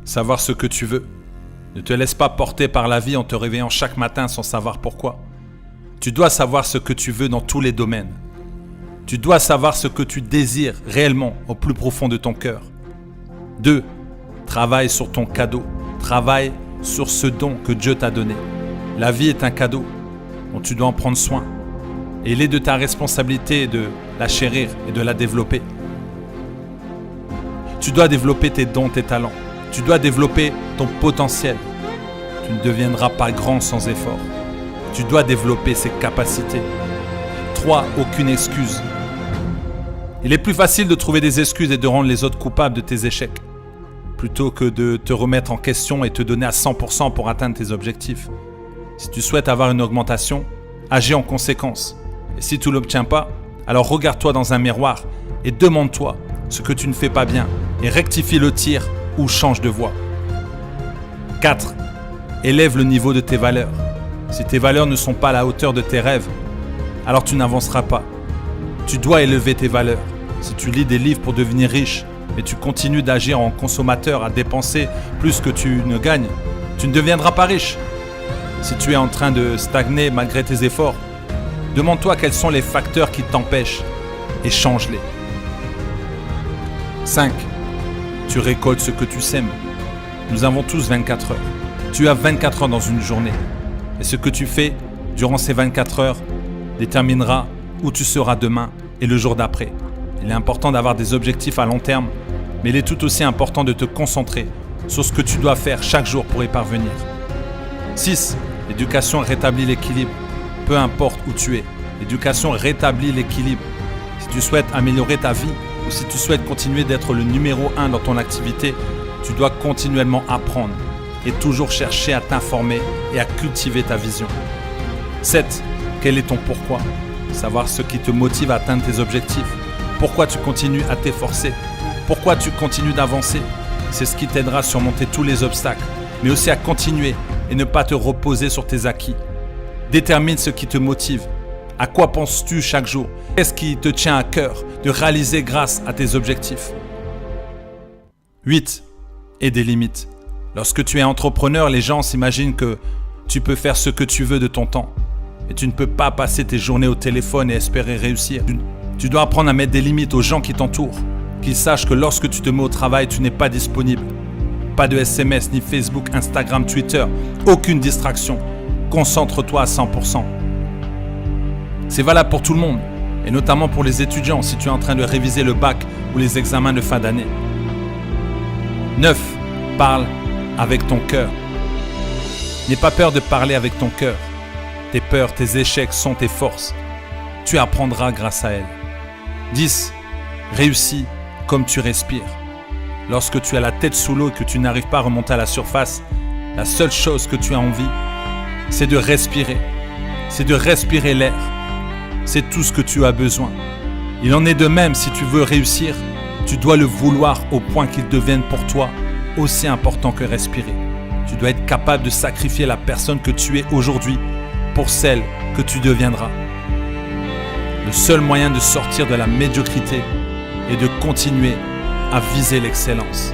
Savoir ce que tu veux. Ne te laisse pas porter par la vie en te réveillant chaque matin sans savoir pourquoi. Tu dois savoir ce que tu veux dans tous les domaines. Tu dois savoir ce que tu désires réellement au plus profond de ton cœur. 2. Travaille sur ton cadeau. Travaille sur ce don que Dieu t'a donné. La vie est un cadeau dont tu dois en prendre soin. Et il est de ta responsabilité de la chérir et de la développer. Tu dois développer tes dons, tes talents. Tu dois développer ton potentiel. Tu ne deviendras pas grand sans effort. Tu dois développer ses capacités. 3. Aucune excuse. Il est plus facile de trouver des excuses et de rendre les autres coupables de tes échecs, plutôt que de te remettre en question et te donner à 100% pour atteindre tes objectifs. Si tu souhaites avoir une augmentation, agis en conséquence. Et si tu ne l'obtiens pas, alors regarde-toi dans un miroir et demande-toi ce que tu ne fais pas bien et rectifie le tir ou change de voie. 4. Élève le niveau de tes valeurs. Si tes valeurs ne sont pas à la hauteur de tes rêves, alors tu n'avanceras pas. Tu dois élever tes valeurs. Si tu lis des livres pour devenir riche, mais tu continues d'agir en consommateur, à dépenser plus que tu ne gagnes, tu ne deviendras pas riche. Si tu es en train de stagner malgré tes efforts, demande-toi quels sont les facteurs qui t'empêchent et change-les. 5. Tu récoltes ce que tu sèmes. Nous avons tous 24 heures. Tu as 24 heures dans une journée. Et ce que tu fais durant ces 24 heures déterminera où tu seras demain et le jour d'après. Il est important d'avoir des objectifs à long terme, mais il est tout aussi important de te concentrer sur ce que tu dois faire chaque jour pour y parvenir. 6. L'éducation rétablit l'équilibre. Peu importe où tu es, l'éducation rétablit l'équilibre. Si tu souhaites améliorer ta vie ou si tu souhaites continuer d'être le numéro 1 dans ton activité, tu dois continuellement apprendre et toujours chercher à t'informer et à cultiver ta vision. 7. Quel est ton pourquoi? Savoir ce qui te motive à atteindre tes objectifs. Pourquoi tu continues à t'efforcer? Pourquoi tu continues d'avancer? C'est ce qui t'aidera à surmonter tous les obstacles, mais aussi à continuer et ne pas te reposer sur tes acquis. Détermine ce qui te motive. À quoi penses-tu chaque jour? Qu'est-ce qui te tient à cœur de réaliser grâce à tes objectifs? 8. Et des limites. Lorsque tu es entrepreneur, les gens s'imaginent que tu peux faire ce que tu veux de ton temps. Et tu ne peux pas passer tes journées au téléphone et espérer réussir. Tu dois apprendre à mettre des limites aux gens qui t'entourent. Qu'ils sachent que lorsque tu te mets au travail, tu n'es pas disponible. Pas de SMS, ni Facebook, Instagram, Twitter. Aucune distraction. Concentre-toi à 100%. C'est valable pour tout le monde. Et notamment pour les étudiants si tu es en train de réviser le bac ou les examens de fin d'année. 9. Parle avec ton cœur. N'aie pas peur de parler avec ton cœur. Tes peurs, tes échecs sont tes forces. Tu apprendras grâce à elles. 10. Réussis comme tu respires. Lorsque tu as la tête sous l'eau et que tu n'arrives pas à remonter à la surface, la seule chose que tu as envie, c'est de respirer. C'est de respirer l'air. C'est tout ce que tu as besoin. Il en est de même si tu veux réussir, tu dois le vouloir au point qu'il devienne pour toi aussi important que respirer. Tu dois être capable de sacrifier la personne que tu es aujourd'hui pour celle que tu deviendras. Le seul moyen de sortir de la médiocrité est de continuer à viser l'excellence.